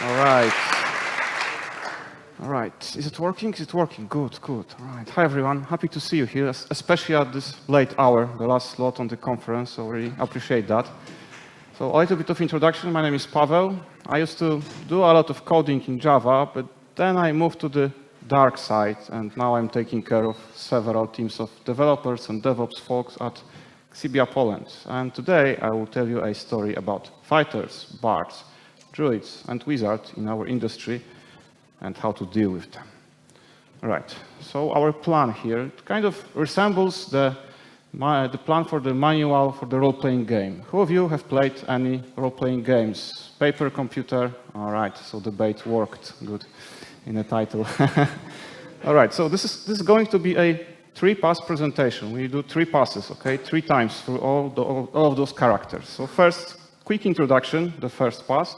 All right. All right. Is it working? Is it working? Good, good. All right. Hi, everyone. Happy to see you here, especially at this late hour, the last slot on the conference, so really appreciate that. So a little bit of introduction. My name is Pawel. I used to do a lot of coding in Java, but then I moved to the dark side, and now I'm taking care of several teams of developers and DevOps folks at Xibia Poland. And today I will tell you a story about fighters, bards, druids, and wizards in our industry and how to deal with them. All right, so our plan here kind of resembles the plan for the manual for the role-playing game. Who of you have played any role-playing games? Paper, computer? All right, so the bait worked. Good in the title. All right, so this is going to be a 3-pass presentation. We do 3 passes, okay? 3 times through all of those characters. So first, quick introduction, the first pass.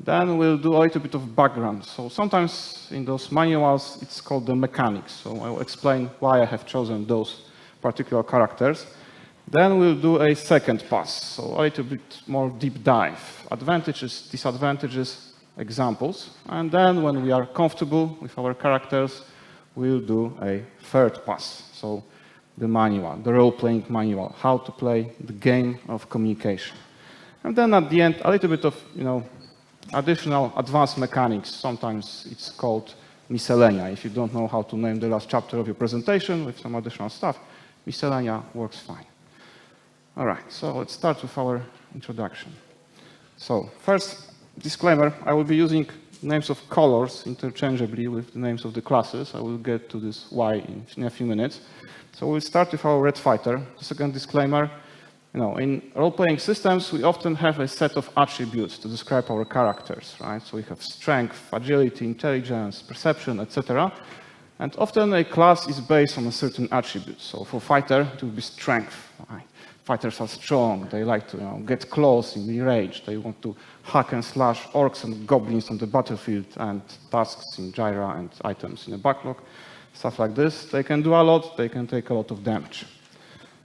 Then we'll do a little bit of background. So sometimes in those manuals, it's called the mechanics. So I will explain why I have chosen those particular characters. Then we'll do a second pass. So a little bit more deep dive. Advantages, disadvantages, examples. And then when we are comfortable with our characters, we'll do a third pass. So the manual, the role-playing manual, how to play the game of communication. And then at the end, a little bit of, additional advanced mechanics. Sometimes it's called miscellanea. If you don't know how to name the last chapter of your presentation with some additional stuff, miscellanea works fine. All right, so let's start with our introduction. So first, disclaimer, I will be using names of colors interchangeably with the names of the classes. I will get to this why in a few minutes. So we'll start with our red fighter. The second disclaimer, in role-playing systems, we often have a set of attributes to describe our characters, right? So we have strength, agility, intelligence, perception, etc. And often a class is based on a certain attribute. So for fighter, it will be strength. Right? Fighters are strong. They like to get close in the rage. They want to hack and slash orcs and goblins on the battlefield and tasks in Jira and items in a backlog, stuff like this. They can do a lot. They can take a lot of damage.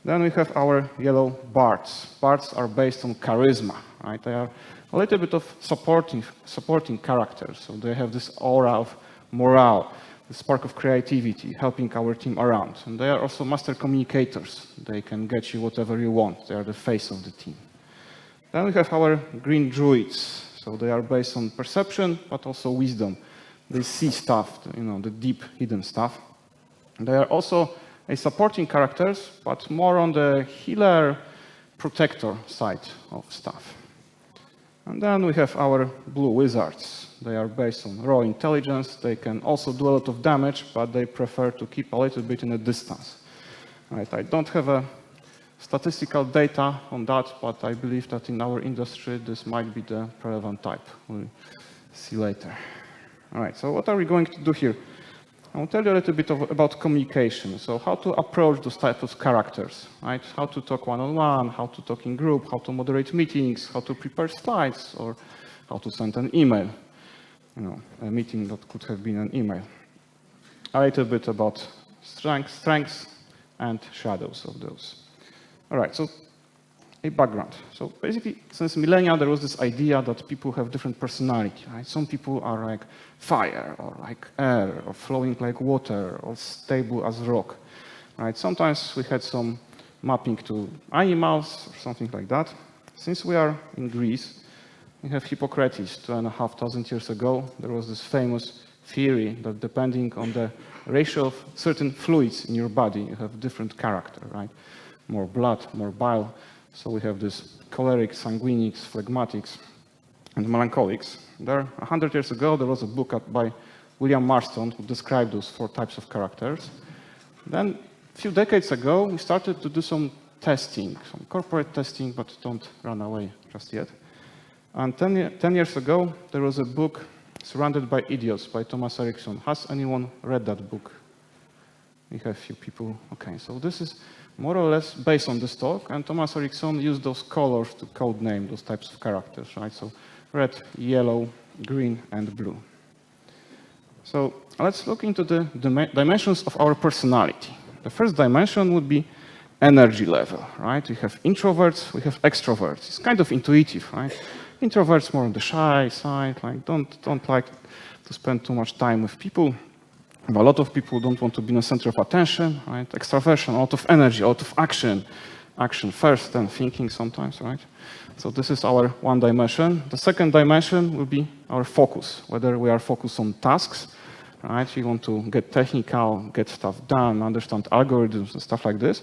Then we have our yellow bards. Bards are based on charisma, right? They are a little bit of supporting characters. So they have this aura of morale, the spark of creativity, helping our team around. And they are also master communicators. They can get you whatever you want. They are the face of the team. Then we have our green druids. So they are based on perception, but also wisdom. They see stuff, the deep hidden stuff. They are also supporting characters, but more on the healer, protector side of stuff. And then we have our blue wizards. They are based on raw intelligence. They can also do a lot of damage, but they prefer to keep a little bit in a distance. Right, I don't have a statistical data on that, but I believe that in our industry, this might be the relevant type. We'll see later. All right, so what are we going to do here? I'll tell you a little bit about communication. So how to approach those types of characters, right? How to talk one-on-one, how to talk in group, how to moderate meetings, how to prepare slides, or how to send an email. A meeting that could have been an email. A little bit about strengths and shadows of those. All right, so a background. So basically, since millennia, there was this idea that people have different personality, right? Some people are like fire, or like air, or flowing like water, or stable as rock, right? Sometimes we had some mapping to animals, or something like that. Since we are in Greece, we have Hippocrates, 2,500 years ago. There was this famous theory that depending on the ratio of certain fluids in your body, you have different character, right? More blood, more bile. So we have this cholerics, sanguinics, phlegmatics, and melancholics. There, 100 years ago, there was a book by William Marston who described those 4 types of characters. Then, a few decades ago, we started to do some testing, some corporate testing, but don't run away just yet. And 10 years ago, there was a book, Surrounded by Idiots, by Thomas Erickson. Has anyone read that book? We have a few people. Okay, so this is more or less based on this talk, and Thomas Erickson used those colors to code name those types of characters, right? So red, yellow, green, and blue. So let's look into the dimensions of our personality. The first dimension would be energy level, right? We have introverts, we have extroverts. It's kind of intuitive, right? Introverts more on the shy side, like don't like to spend too much time with people. A lot of people don't want to be in the center of attention, right? Extraversion, a lot of energy, a lot of action. Action first, then thinking sometimes, right? So this is our one dimension. The second dimension will be our focus, whether we are focused on tasks, right? We want to get technical, get stuff done, understand algorithms and stuff like this,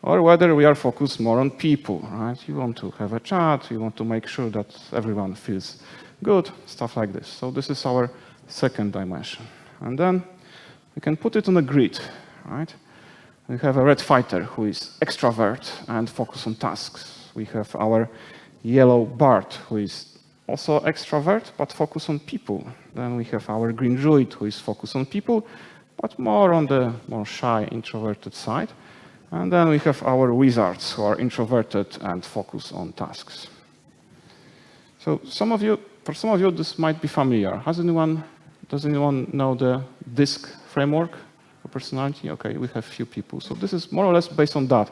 or whether we are focused more on people, right? You want to have a chat, you want to make sure that everyone feels good, stuff like this. So this is our second dimension. And then we can put it on a grid, right? We have a red fighter who is extrovert and focused on tasks. We have our yellow bard who is also extrovert but focused on people. Then we have our green druid who is focused on people but more on the more shy, introverted side. And then we have our wizards who are introverted and focused on tasks. So for some of you this might be familiar. Does anyone know the DISC framework? Personality, okay, we have few people. So this is more or less based on that.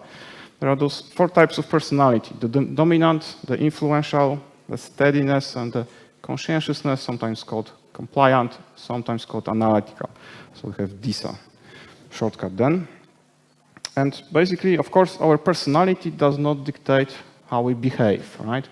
There are those 4 types of personality: the dominant, the influential, the steadiness, and the conscientiousness, sometimes called compliant, sometimes called analytical. So we have DISA shortcut then. And basically, of course, our personality does not dictate how we behave, right?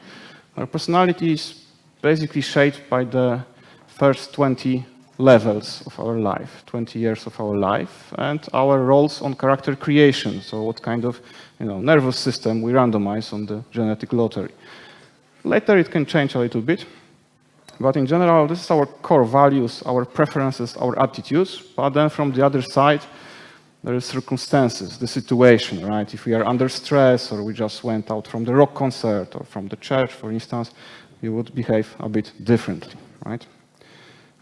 Our personality is basically shaped by the first 20 levels of our life, 20 years of our life, and our roles on character creation. So what kind of nervous system we randomize on the genetic lottery. Later it can change a little bit, but in general this is our core values, our preferences, our attitudes. But then from the other side there is circumstances, the situation, right? If we are under stress or we just went out from the rock concert or from the church, for instance, we would behave a bit differently, right?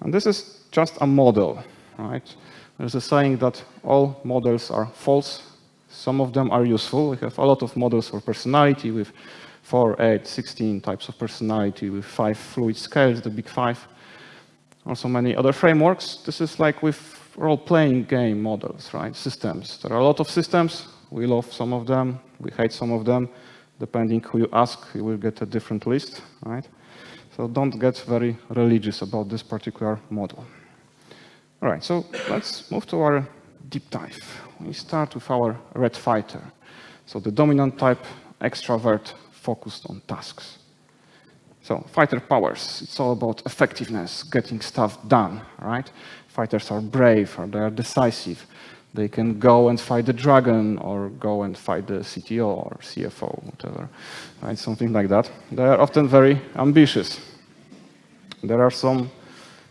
And this is just a model, right? There's a saying that all models are false. Some of them are useful. We have a lot of models for personality with 4, 8, 16 types of personality with 5 fluid scales, the big 5. Also many other frameworks. This is like with role-playing game models, right? Systems. There are a lot of systems. We love some of them. We hate some of them. Depending who you ask, you will get a different list, right? So don't get very religious about this particular model. All right, so let's move to our deep dive. We start with our red fighter. So the dominant type, extrovert, focused on tasks. So fighter powers, it's all about effectiveness, getting stuff done, right? Fighters are brave, or they are decisive. They can go and fight the dragon, or go and fight the CTO or CFO, whatever, right? Something like that. They are often very ambitious. There are some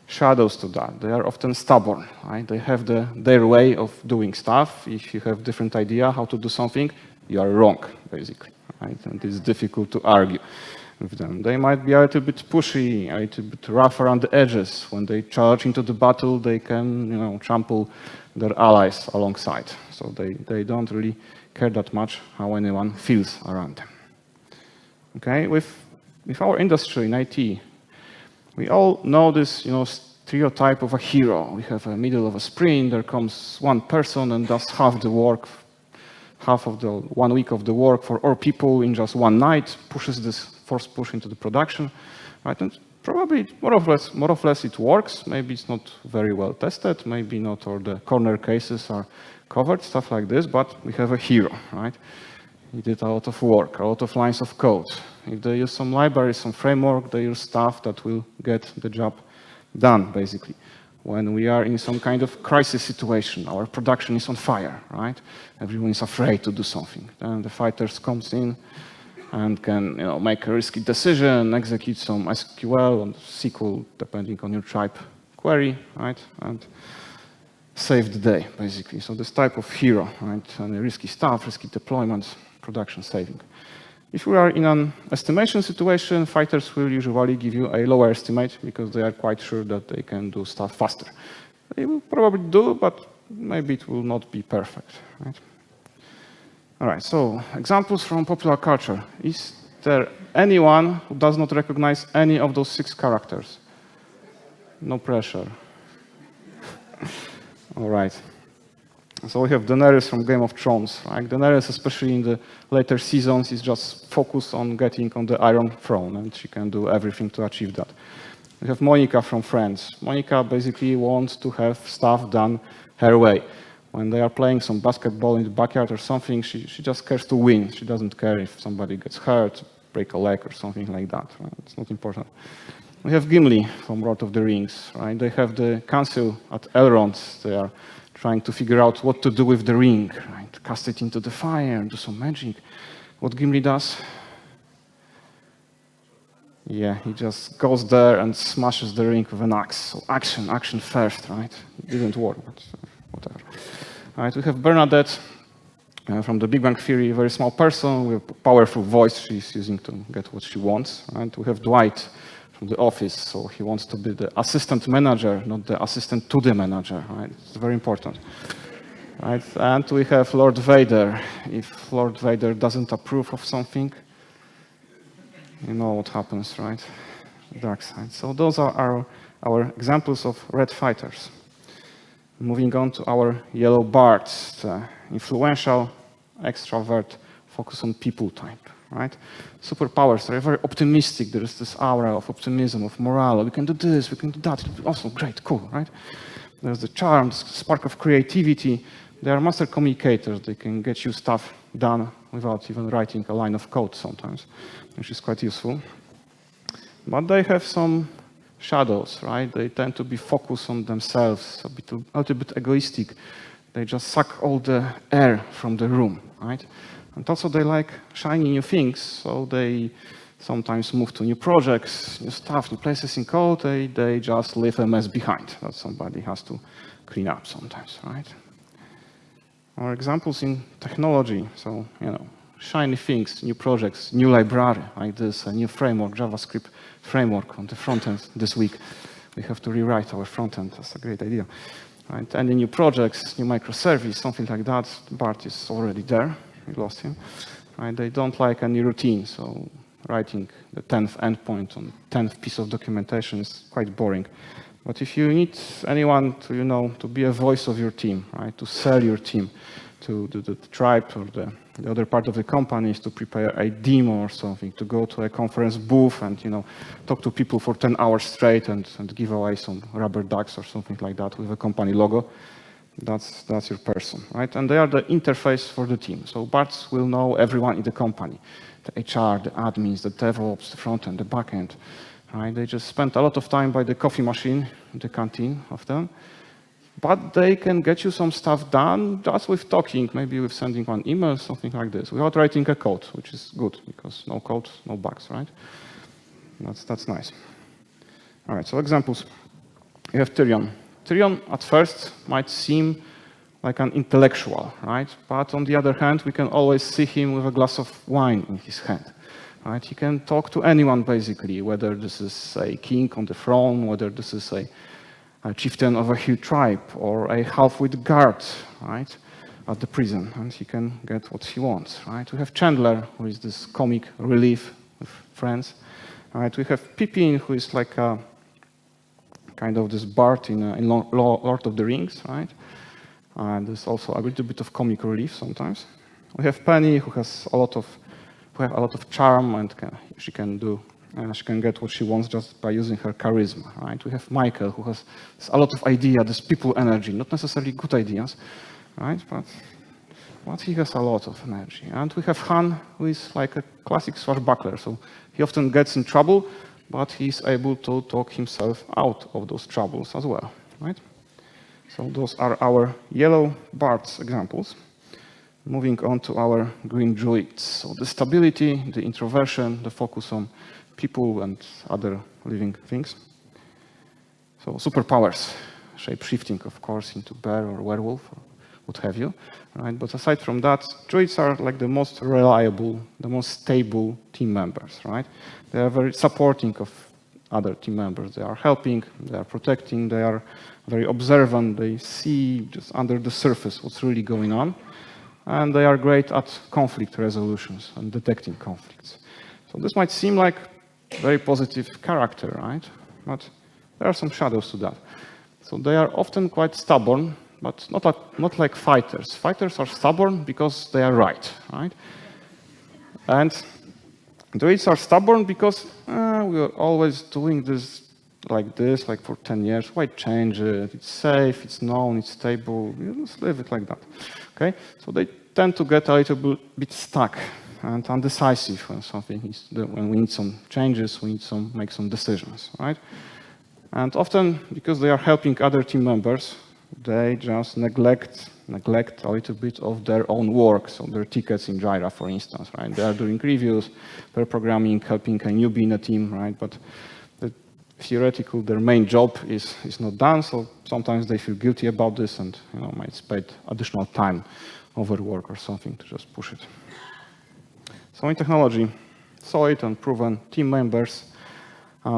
shadows to that. They are often stubborn, right? They have their way of doing stuff. If you have different idea how to do something, you are wrong, basically, right? And it's difficult to argue with them. They might be a little bit pushy, a little bit rough around the edges. When they charge into the battle, they can, trample their allies alongside. So they don't really care that much how anyone feels around them. Okay, with our industry in IT, we all know this, stereotype of a hero. We have a middle of a sprint, there comes one person and does half the work, half of the 1 week of the work for all people in just one night, pushes this force push into the production, right? And probably more or less it works. Maybe it's not very well tested. Maybe not all the corner cases are covered, stuff like this, but we have a hero, right? He did a lot of work, a lot of lines of code. If they use some library, some framework, they use stuff that will get the job done, basically. When we are in some kind of crisis situation, our production is on fire, right? Everyone is afraid to do something. Then the fighters comes in and can make a risky decision, execute some SQL or SQL, depending on your type query, right? And save the day, basically. So this type of hero, right? And risky stuff, risky deployments, production saving. If we are in an estimation situation, fighters will usually give you a lower estimate because they are quite sure that they can do stuff faster. They will probably do, but maybe it will not be perfect, right? All right, so examples from popular culture. Is there anyone who does not recognize any of those 6 characters? No pressure. All right. So we have Daenerys from Game of Thrones. Right? Daenerys, especially in the later seasons, is just focused on getting on the Iron Throne, and she can do everything to achieve that. We have Monica from Friends. Monica basically wants to have stuff done her way. When they are playing some basketball in the backyard or something, she just cares to win. She doesn't care if somebody gets hurt, break a leg or something like that. Right? It's not important. We have Gimli from Lord of the Rings. Right? They have the council at Elrond. They are trying to figure out what to do with the ring. Right? Cast it into the fire, do some magic. What Gimli does? Yeah, he just goes there and smashes the ring with an axe. So action first, right? It didn't work, but whatever. All right, we have Bernadette from the Big Bang Theory, a very small person with a powerful voice she's using to get what she wants. Right? We have Dwight from The Office, so he wants to be the assistant manager, not the assistant to the manager. Right? It's very important. Right? And we have Lord Vader. If Lord Vader doesn't approve of something, you know what happens, right? Dark side. So those are our examples of red fighters. Moving on to our yellow bards, the influential, extrovert, focus on people type, right? Superpowers, they're very optimistic. There is this aura of optimism, of morale. We can do this, we can do that. It'll be awesome, great, cool, right? There's the charm, the spark of creativity. They are master communicators. They can get you stuff done without even writing a line of code sometimes, which is quite useful. But they have some shadows, right? They tend to be focused on themselves, a little bit egoistic. They just suck all the air from the room, right? And also they like shiny new things, so they sometimes move to new projects, new stuff, new places in code. They just leave a mess behind that somebody has to clean up sometimes, right? Or examples in technology, so, shiny things, new projects, new library, like this, a new framework, JavaScript framework on the front end this week. We have to rewrite our front end. That's a great idea. Right? And the new projects, new microservice, something like that. Bart is already there. We lost him. Right? They don't like any routine, so writing the 10th endpoint on 10th piece of documentation is quite boring. But if you need anyone to be a voice of your team, right, to sell your team to the tribe or the other part of the company is to prepare a demo or something, to go to a conference booth and talk to people for 10 hours straight and give away some rubber ducks or something like that with a company logo. That's your person, right? And they are the interface for the team. So Bards will know everyone in the company, the HR, the admins, the DevOps, the front end, the back end. Right? They just spend a lot of time by the coffee machine in the canteen often. But they can get you some stuff done just with talking, maybe with sending one email, something like this, without writing a code, which is good, because no code, no bugs, right? That's nice. All right, so examples. You have Tyrion. Tyrion, at first, might seem like an intellectual, right? But on the other hand, we can always see him with a glass of wine in his hand. Right? He can talk to anyone, basically, whether this is a king on the throne, whether this is a chieftain of a huge tribe, or a half-wit guard, right, at the prison, and he can get what he wants, right? We have Chandler, who is this comic relief with friends, right? We have Pippin, who is like a kind of this bard in Lord of the Rings, right? And there's also a little bit of comic relief sometimes. We have Penny, who has a lot of charm, and she can get what she wants just by using her charisma, right? We have Michael, who has a lot of ideas, this people energy, not necessarily good ideas, right? But he has a lot of energy. And we have Han, who is like a classic swashbuckler, so he often gets in trouble, but he's able to talk himself out of those troubles as well, right? So those are our yellow bards examples. Moving on to our green druids. So the stability, the introversion, the focus on people and other living things. So superpowers, shape-shifting, of course, into bear or werewolf or what have you. Right? But aside from that, druids are like the most reliable, the most stable team members. Right? They are very supporting of other team members. They are helping, they are protecting, they are very observant. They see just under the surface what's really going on. And they are great at conflict resolutions and detecting conflicts. So this might seem like a very positive character, right? But there are some shadows to that. So they are often quite stubborn. but not like fighters. Fighters are stubborn because they are right? And Druids are stubborn because we are always doing this, like for 10 years. Why change it? It's safe, it's known, it's stable. You just leave it like that. Okay? So they tend to get a little bit stuck and undecisive when we need some changes, we need to make some decisions, right? And often, because they are helping other team members, they just neglect a little bit of their own work, so their tickets in Jira, for instance, right? They are doing reviews, pair programming, helping a newbie in a team, right? But theoretically, their main job is not done, so sometimes they feel guilty about this and might spend additional time over work or something to just push it. So in technology, solid and proven team members,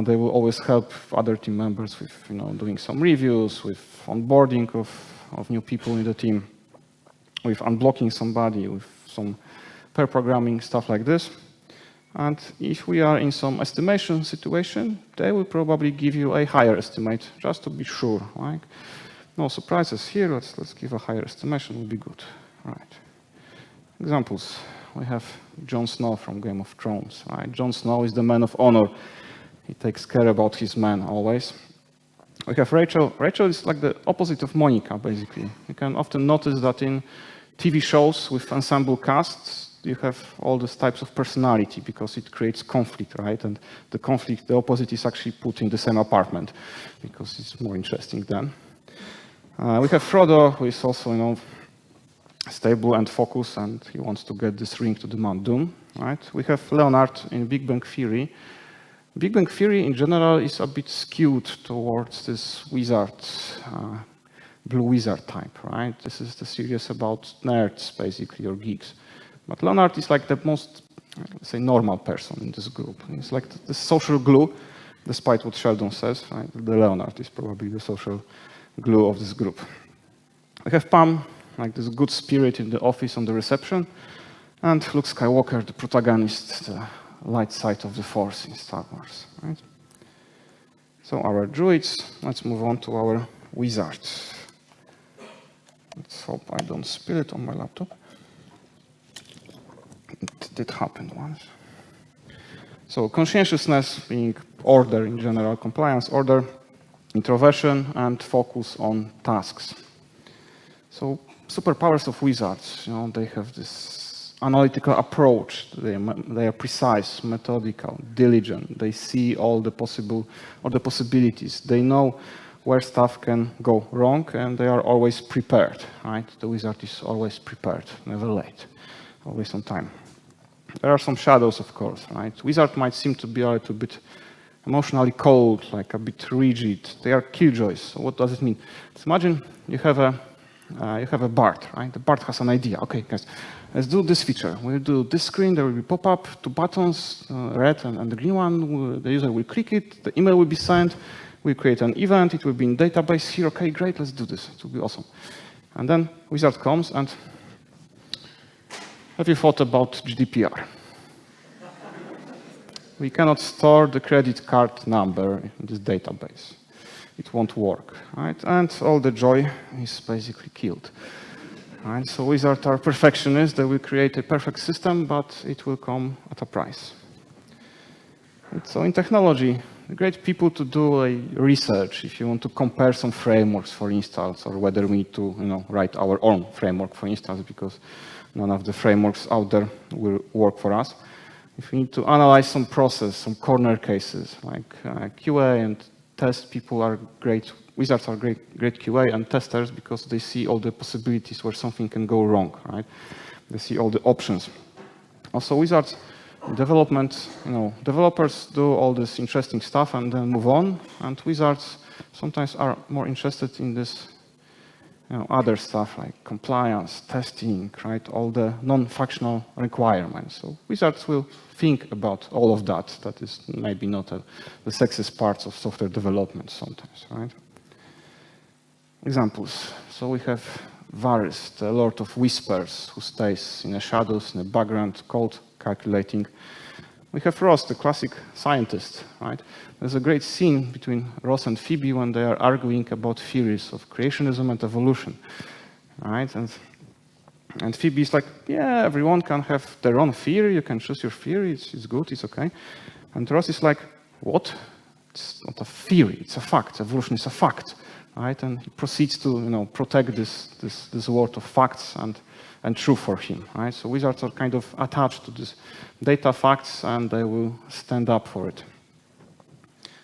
they will always help other team members with doing some reviews, with onboarding of new people in the team, with unblocking somebody, with some pair programming, stuff like this. And if we are in some estimation situation, they will probably give you a higher estimate, just to be sure. Right? No surprises here. Let's give a higher estimation. Will be good. Right. Examples. We have Jon Snow from Game of Thrones. Right? Jon Snow is the man of honor. He takes care about his men always. We have Rachel. Rachel is like the opposite of Monica, basically. You can often notice that in TV shows with ensemble casts, you have all these types of personality because it creates conflict, right? And the conflict, the opposite is actually put in the same apartment because it's more interesting then. We have Frodo, who is also, stable and focused, and he wants to get this ring to the Mount Doom, right? We have Leonard in Big Bang Theory. Big Bang Theory in general is a bit skewed towards this wizard, blue wizard type, right? This is the series about nerds, basically, or geeks. But Leonard is like the most, let's say, normal person in this group. He's like the social glue, despite what Sheldon says, right? The Leonard is probably the social glue of this group. We have Pam, like this good spirit in the office on the reception, and Luke Skywalker, the protagonist, the light side of the Force in Star Wars, right? So our druids, let's move on to our wizards. Let's hope I don't spill it on my laptop. It did happen once. So conscientiousness being order in general, compliance, order, introversion, and focus on tasks. So superpowers of wizards, they have this analytical approach. They are precise, methodical, diligent. They see all the possibilities. They know where stuff can go wrong, and they are always prepared, right? The wizard is always prepared, never late, always on time. There are some shadows, of course, right? Wizard might seem to be a little bit emotionally cold, like a bit rigid. They are killjoys. So what does it mean? Let's imagine you have a Bard, right? The Bard has an idea. Okay, guys, let's do this feature. We'll do this screen. There will be pop-up, 2 buttons, red and the green one. The user will click it. The email will be sent. We'll create an event. It will be in database here. Okay, great. Let's do this. It will be awesome. And then wizard comes and have you thought about GDPR? We cannot store the credit card number in this database. It won't work, right? And all the joy is basically killed. Right? So wizards are perfectionists. They will create a perfect system, but it will come at a price. And so in technology, great people to do a research if you want to compare some frameworks, for instance, or whether we need to write our own framework, for instance, because none of the frameworks out there will work for us. If we need to analyze some process, some corner cases, like QA and test people are great, wizards are great QA and testers because they see all the possibilities where something can go wrong, right? They see all the options. Also wizards, development, developers do all this interesting stuff and then move on, and wizards sometimes are more interested in this other stuff like compliance, testing, right? All the non-functional requirements. So wizards will think about all of that. That is maybe not the sexiest parts of software development sometimes, right? Examples. So we have Varys, the Lord of Whispers, who stays in the shadows, in the background, code calculating. we have Ross, the classic scientist, right? There's a great scene between Ross and Phoebe when they are arguing about theories of creationism and evolution, right? And Phoebe is like, yeah, everyone can have their own theory. You can choose your theory. It's good. It's okay. And Ross is like, what? It's not a theory. It's a fact. Evolution is a fact, right? And he proceeds to, protect this world of facts and truth for him, right? So wizards are kind of attached to this data facts, and they will stand up for it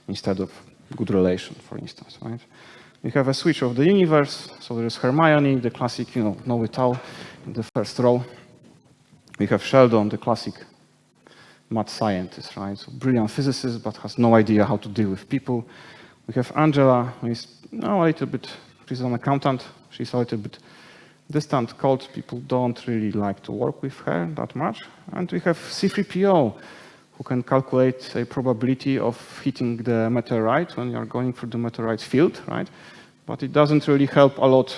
instead of good relation, for instance, right? We have a switch of the universe. So there is Hermione, the classic, know-it-all in the first row. We have Sheldon, the classic mad scientist, right? So brilliant physicist, but has no idea how to deal with people. We have Angela, who is a little bit, she's an accountant. She's a little bit distant, cold. People don't really like to work with her that much. And we have C3PO, who can calculate a probability of hitting the meteorite when you're going through the meteorite field, right? But it doesn't really help a lot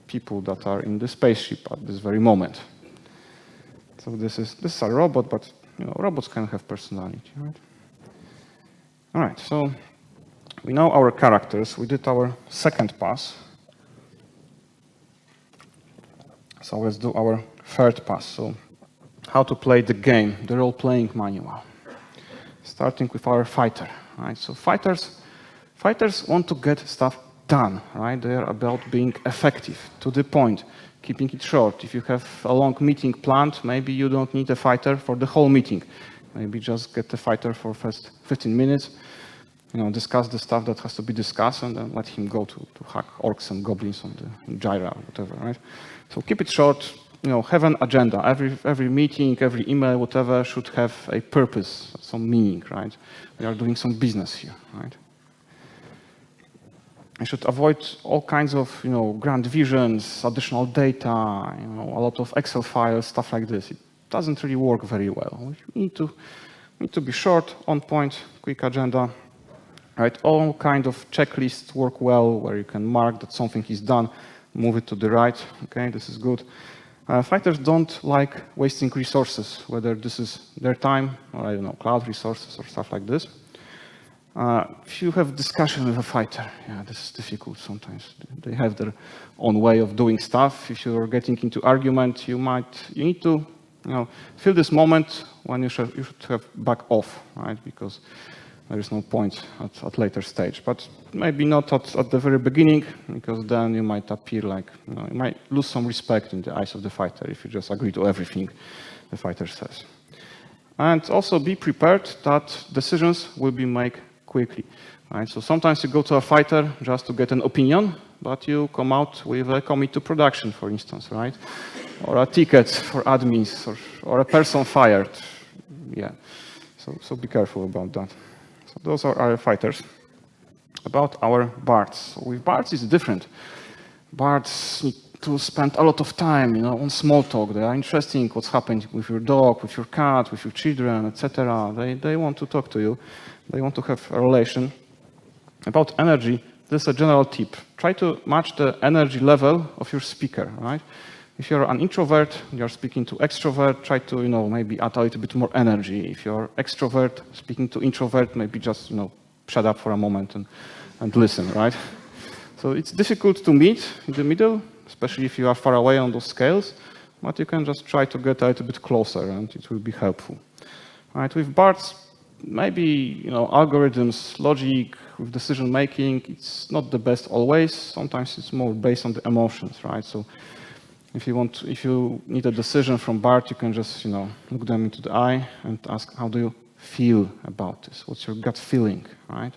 people that are in the spaceship at this very moment. So this is a robot, but robots can have personality, right? All right, so we know our characters. We did our second pass. So let's do our third pass. So how to play the game, the role-playing manual. Starting with our fighter, right? So fighters want to get stuff done, right? They are about being effective, to the point, keeping it short. If you have a long meeting planned, maybe you don't need a fighter for the whole meeting. Maybe just get the fighter for first 15 minutes, discuss the stuff that has to be discussed, and then let him go to hack orcs and goblins on the Gyra or whatever, right? So keep it short, have an agenda. Every meeting, every email, whatever, should have a purpose, some meaning, right? We are doing some business here, right? I should avoid all kinds of, grand visions, additional data, a lot of Excel files, stuff like this. It doesn't really work very well. You need to be short, on point, quick agenda, right? All kind of checklists work well, where you can mark that something is done, move it to the right. Okay, this is good. Fighters don't like wasting resources, whether this is their time or, cloud resources or stuff like this. If you have discussion with a fighter, this is difficult sometimes. They have their own way of doing stuff. If you're getting into argument, you need to, feel this moment when you should have back off, right? Because there is no point at later stage. But maybe not at the very beginning, because then you might appear like, you might lose some respect in the eyes of the fighter if you just agree to everything the fighter says. And also be prepared that decisions will be made quickly, right? So sometimes you go to a fighter just to get an opinion, but you come out with a commit to production, for instance, right? Or a ticket for admins, or a person fired. Yeah, so be careful about that. So those are our fighters. About our bards. So with bards, it's different. Bards need to spend a lot of time, on small talk. They are interesting, what's happening with your dog, with your cat, with your children, etc. They want to talk to you. They want to have a relation. About energy, this is a general tip. Try to match the energy level of your speaker, right? If you're an introvert, you're speaking to extrovert, try to, maybe add a little bit more energy. If you're extrovert, speaking to introvert, maybe just, shut up for a moment and listen, right? So it's difficult to meet in the middle, especially if you are far away on those scales, but you can just try to get a little bit closer, and it will be helpful. Right? With bards, maybe, algorithms, logic, with decision making, it's not the best always. Sometimes it's more based on the emotions, right? So if you need a decision from Bard, you can just, look them into the eye and ask, how do you feel about this? What's your gut feeling, right?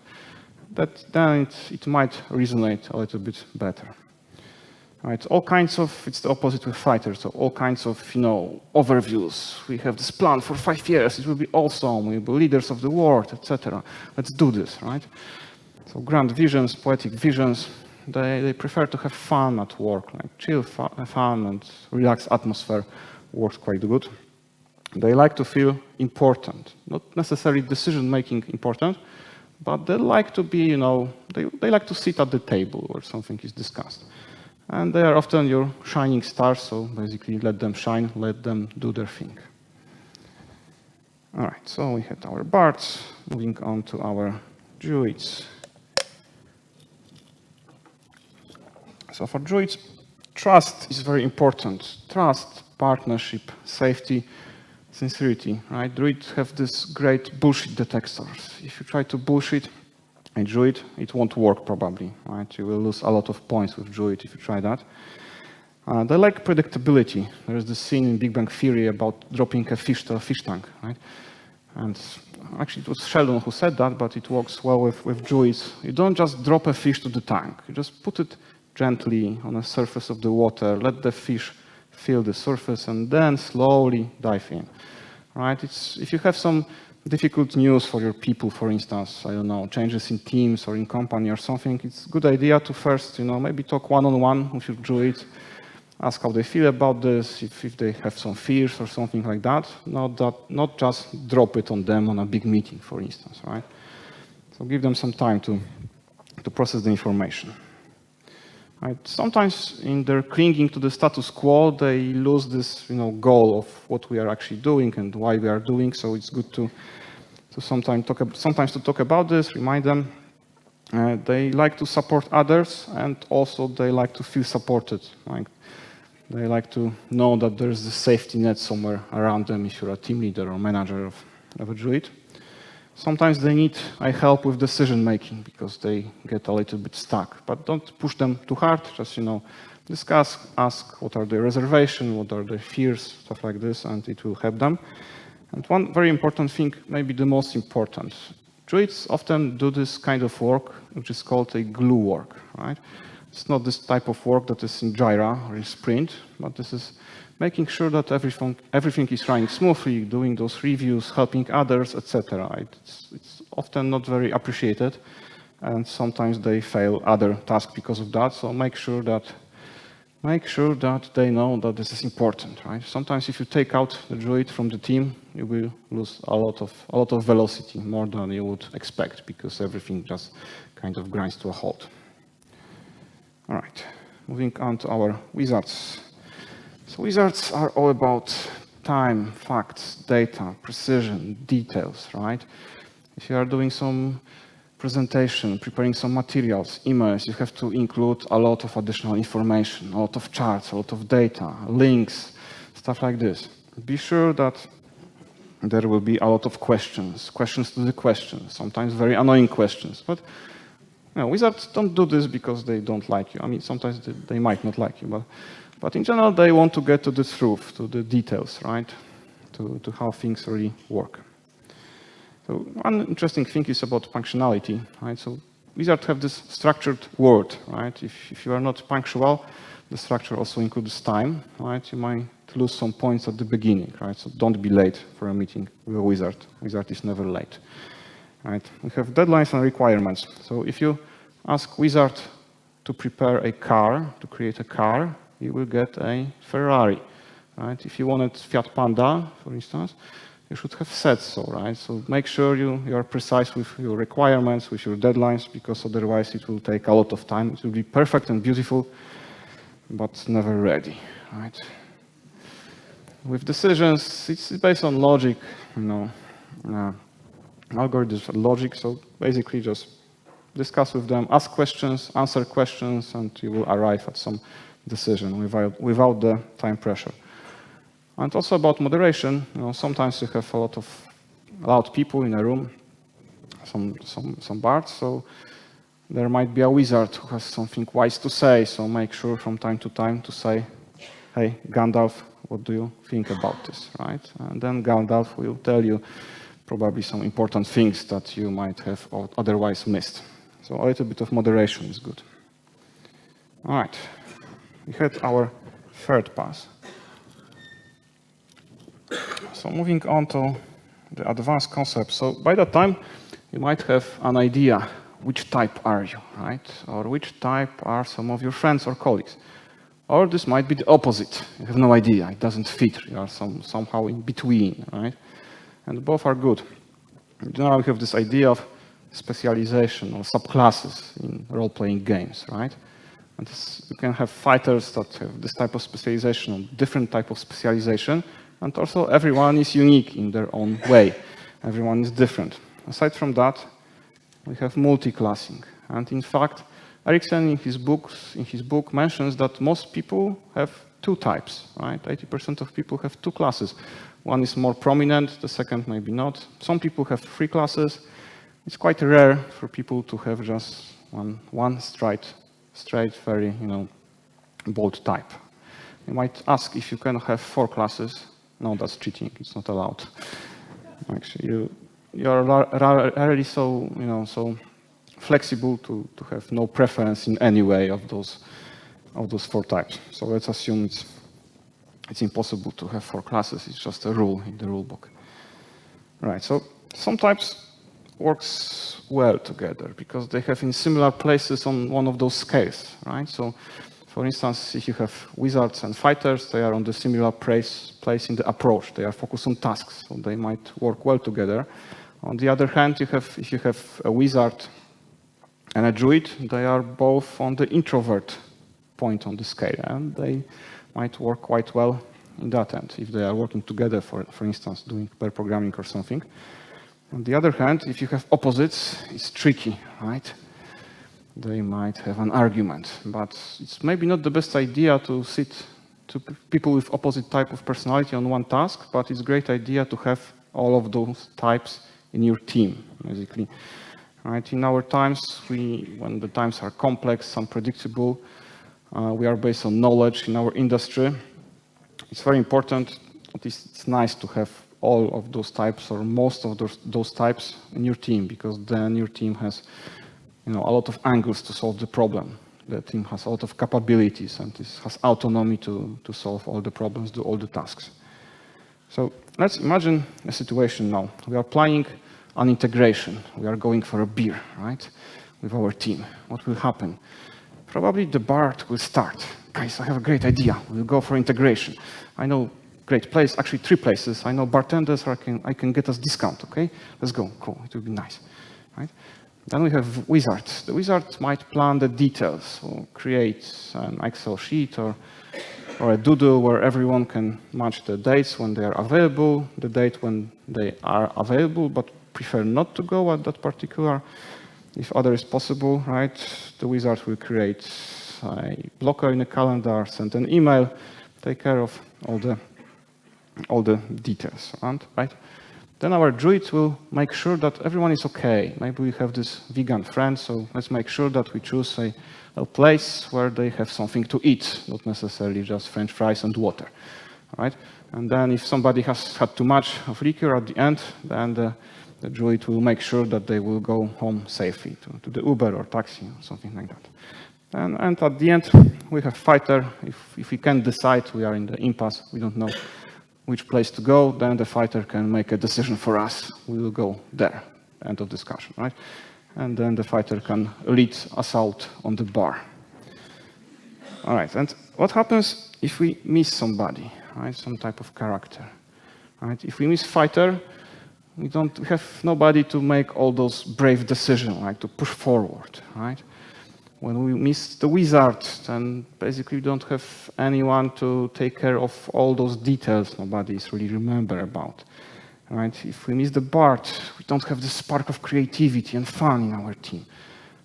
Then it might resonate a little bit better. Right? It's the opposite with fighters, so all kinds of, overviews. We have this plan for 5 years, it will be awesome, we'll be leaders of the world, etc. Let's do this, right? So grand visions, poetic visions, they prefer to have fun at work, like chill, fun and relaxed atmosphere works quite good. They like to feel important, not necessarily decision-making important, but they like to be, they like to sit at the table where something is discussed. And they are often your shining stars, so basically let them shine, let them do their thing. All right, so we had our Bards, moving on to our Druids. So for Druids, trust is very important. Trust, partnership, safety, sincerity, right? Druids have this great bullshit detectors. If you try to bullshit a Druid, it won't work probably, right? You will lose a lot of points with Druid if you try that. They like predictability. There is this scene in Big Bang Theory about dropping a fish to a fish tank, right? And actually it was Sheldon who said that, but it works well with Druids. You don't just drop a fish to the tank. You just put it gently on the surface of the water, let the fish feel the surface, and then slowly dive in, right? If you have some difficult news for your people, for instance, I don't know, changes in teams or in company or something, it's a good idea to first, maybe talk one-on-one with your Druid, ask how they feel about this, if they have some fears or something like that, not just drop it on them on a big meeting, for instance, right? So give them some time to process the information. Right? Sometimes in their clinging to the status quo, they lose this goal of what we are actually doing and why we are doing. So it's good to sometimes to talk about this, remind them. They like to support others, and also they like to feel supported. Like they like to know that there's a safety net somewhere around them if you're a team leader or manager of a Druid. Sometimes they need help with decision making because they get a little bit stuck, but don't push them too hard. Just discuss, ask what are their reservations, what are their fears, stuff like this, and it will help them. And one very important thing, maybe the most important, Druids often do this kind of work, which is called a glue work, right? It's not this type of work that is in Jira or in Sprint, but this is making sure that everything is running smoothly, doing those reviews, helping others, etc. It's often not very appreciated, and sometimes they fail other tasks because of that. So make sure that they know that this is important, right? Sometimes if you take out the Druid from the team, you will lose a lot of velocity, more than you would expect, because everything just kind of grinds to a halt. All right, moving on to our Wizards. So Wizards are all about time, facts, data, precision, details, right? If you are doing some presentation, preparing some materials, emails, you have to include a lot of additional information, a lot of charts, a lot of data, links, stuff like this. Be sure that there will be a lot of questions to the questions, sometimes very annoying questions. But Wizards don't do this because they don't like you. I mean, sometimes they might not like you, but in general, they want to get to the truth, to the details, right? To how things really work. So one interesting thing is about punctuality, right? So Wizards have this structured word, right? If you are not punctual, the structure also includes time, right? You might lose some points at the beginning, right? So don't be late for a meeting with a Wizard. Wizard is never late, right? We have deadlines and requirements. So if you ask Wizard to prepare a car, to create a car, you will get a Ferrari, right? If you wanted Fiat Panda, for instance, you should have said so, right? So make sure you are precise with your requirements, with your deadlines, because otherwise it will take a lot of time. It will be perfect and beautiful, but never ready, right? With decisions, it's based on logic, algorithms and logic. So basically just discuss with them, ask questions, answer questions, and you will arrive at some decision without the time pressure. And also about moderation, sometimes you have a lot of loud people in a room, some bards, so there might be a wizard who has something wise to say, so make sure from time to time to say, hey, Gandalf, what do you think about this, right? And then Gandalf will tell you probably some important things that you might have otherwise missed. So a little bit of moderation is good. All right. We had our third pass. So moving on to the advanced concepts. So by that time, you might have an idea which type are you, right? Or which type are some of your friends or colleagues. Or this might be the opposite. You have no idea. It doesn't fit. You are somehow in between, right? And both are good. Now we have this idea of specialization or subclasses in role-playing games, right? And you can have fighters that have this type of specialization or different type of specialization, And also, everyone is unique in their own way. Everyone is different. Aside from that, we have multi-classing. And in fact, Erikson in his book mentions that most people have two types, right? 80% of people have two classes. One is more prominent, the second maybe not. Some people have three classes. It's quite rare for people to have just one straight, very, bold type. You might ask if you can have 4 classes. No, that's cheating. It's not allowed. Actually, you are rarely so, so flexible to have no preference in any way of those 4 types. So let's assume it's impossible to have 4 classes. It's just a rule in the rule book. Right. So some types works well together because they have in similar places on one of those scales, right? So, for instance, if you have wizards and fighters, they are on the similar place in the approach. They are focused on tasks, so they might work well together. On the other hand, if you have a wizard and a druid, they are both on the introvert point on the scale, and they might work quite well in that end if they are working together, for instance, doing pair programming or something. On the other hand, if you have opposites, it's tricky, right? They might have an argument, but it's maybe not the best idea to sit to people with opposite type of personality on one task, but it's a great idea to have all of those types in your team, basically. Right? In our times, when the times are complex, unpredictable, we are based on knowledge in our industry. It's very important, at least it's nice to have all of those types or most of those types in your team, because then your team has a lot of angles to solve the problem. The team has a lot of capabilities and has autonomy to solve all the problems, do all the tasks. So let's imagine a situation now. We are planning an integration. We are going for a beer, right, with our team. What will happen? Probably the bard will start. Guys, I have a great idea. We'll go for integration. I know great place, actually 3 places. I know bartenders, or I can get us discount, okay? Let's go, cool, it will be nice, right? Then we have wizards. The wizard might plan the details, or create an Excel sheet or a doodle where everyone can match the dates when they are available, the date when they are available, but prefer not to go at that particular, if other is possible, right? The wizard will create a blocker in the calendar, send an email, take care of all the details, right? Then our druid will make sure that everyone is okay. Maybe we have this vegan friend, so let's make sure that we choose a place where they have something to eat, not necessarily just French fries and water, right? And then if somebody has had too much of liquor at the end, then the druid will make sure that they will go home safely to the Uber or taxi or something like that. And at the end, we have fighter. If we can decide, we are in the impasse, we don't know which place to go, then the fighter can make a decision for us. We will go there, end of discussion, right? And then the fighter can lead us out on the bar. All right, and what happens if we miss somebody, right? Some type of character, right? If we miss fighter, we have nobody to make all those brave decisions, like to push forward, right? When we miss the wizard, then basically we don't have anyone to take care of all those details nobody is really remember about, right? If we miss the bard, we don't have the spark of creativity and fun in our team,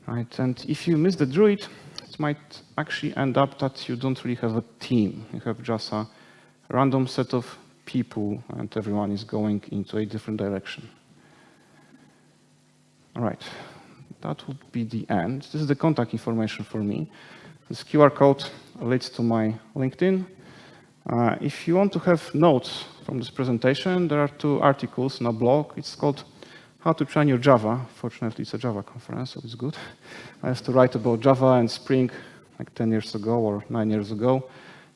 right? And if you miss the druid, it might actually end up that you don't really have a team. You have just a random set of people and everyone is going into a different direction. All right. That would be the end. This is the contact information for me. This QR code leads to my LinkedIn. If you want to have notes from this presentation, there are 2 articles in a blog. It's called How to Train Your Java. Fortunately, it's a Java conference, so it's good. I used to write about Java and Spring like 10 years ago or 9 years ago.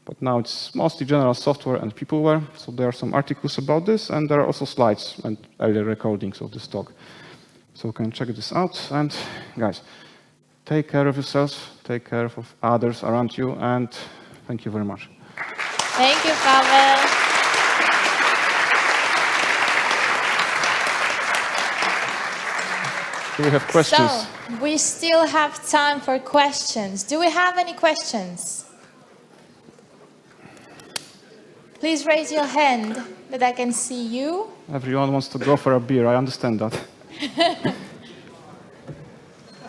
But now it's mostly general software and peopleware. So there are some articles about this, and there are also slides and earlier recordings of this talk. So you can check this out. And guys, take care of yourselves, take care of others around you, and thank you very much. Thank you, Pawel. Do we have questions? So, we still have time for questions. Do we have any questions? Please raise your hand that I can see you. Everyone wants to go for a beer, I understand that.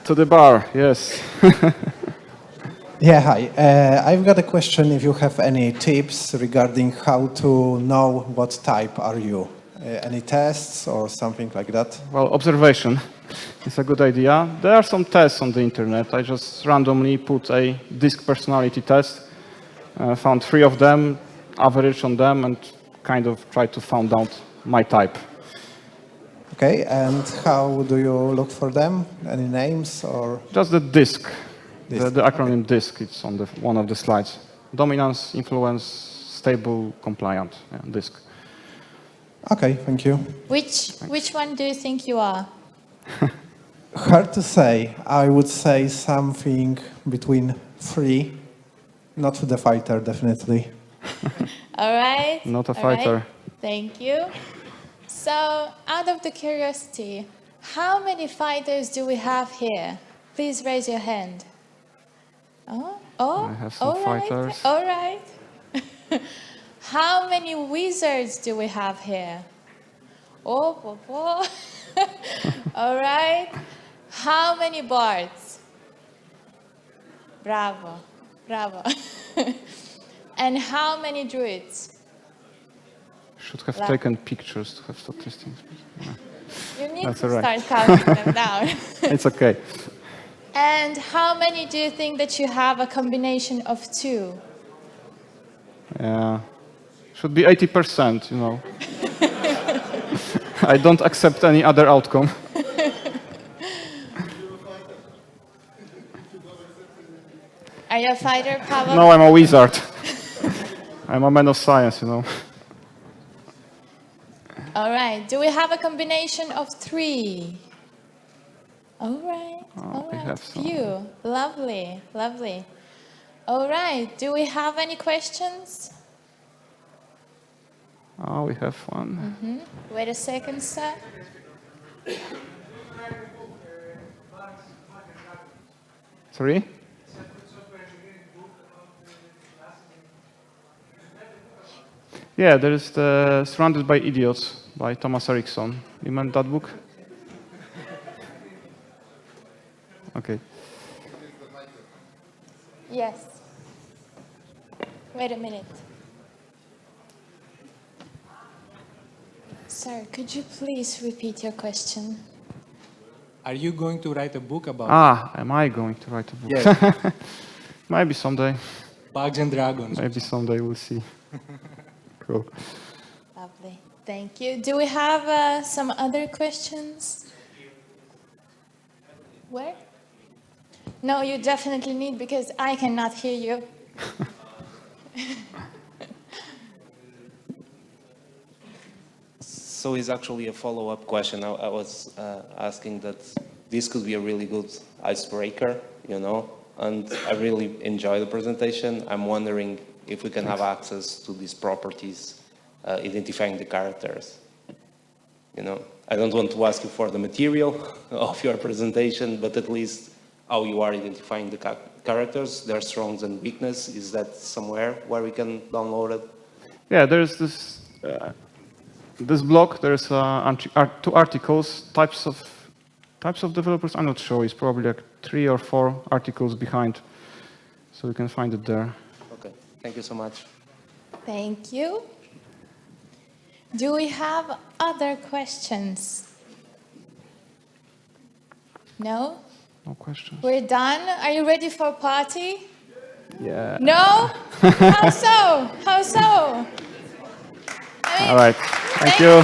To the bar, yes. Yeah, hi. I've got a question if you have any tips regarding how to know what type are you. Any tests or something like that? Well, observation is a good idea. There are some tests on the internet. I just randomly put a disc personality test, found 3 of them, average on them, and kind of tried to find out my type. Okay, and how do you look for them? Any names or? Just the disc, Disc, the acronym disc, it's on one of the slides. Dominance, influence, stable, compliant, disc. Okay, thank you. Which one do you think you are? Hard to say. I would say something between 3. Not the fighter, definitely. All right. Not a all right. fighter. Thank you. So, out of the curiosity, how many fighters do we have here? Please raise your hand. Oh, I have some all right, fighters. all right. How many wizards do we have here? Oh. All right. How many bards? Bravo. And how many druids? Should have taken pictures to have statistics. You need That's to all right. start counting them down. It's okay. And how many do you think that you have a combination of 2? Should be 80%, you know. I don't accept any other outcome. Are you a fighter, Pawel? No, I'm a wizard. I'm a man of science, you know. All right. Do we have a combination of 3? All right. All we right. have some. Few. Lovely. All right. Do we have any questions? Oh, we have one. Wait a second, sir. Sorry? Yeah, there is the Surrounded by Idiots by Thomas Erickson. You meant that book? Okay. Yes. Wait a minute. Sir, could you please repeat your question? Are you going to write a book about Am I going to write a book? Yes. Maybe someday. bugs and dragons? Maybe someday we'll see. Cool. Lovely. Thank you. Do we have some other questions? Where? No, you definitely need because I cannot hear you. So it's actually a follow-up question. I was asking that this could be a really good icebreaker, you know, and I really enjoy the presentation. I'm wondering if we can have access to these properties, identifying the characters. You know, I don't want to ask you for the material of your presentation, but at least how you are identifying the characters, their strengths and weakness. Is that somewhere where we can download it? Yeah, there's this this blog. There's 2 articles, types of developers. I'm not sure. It's probably like 3 or 4 articles behind, so you can find it there. Okay, thank you so much. Thank you. Do we have other questions? No? No questions. We're done. Are you ready for a party? Yeah. No? How so? How so? I mean, All right. Thank you.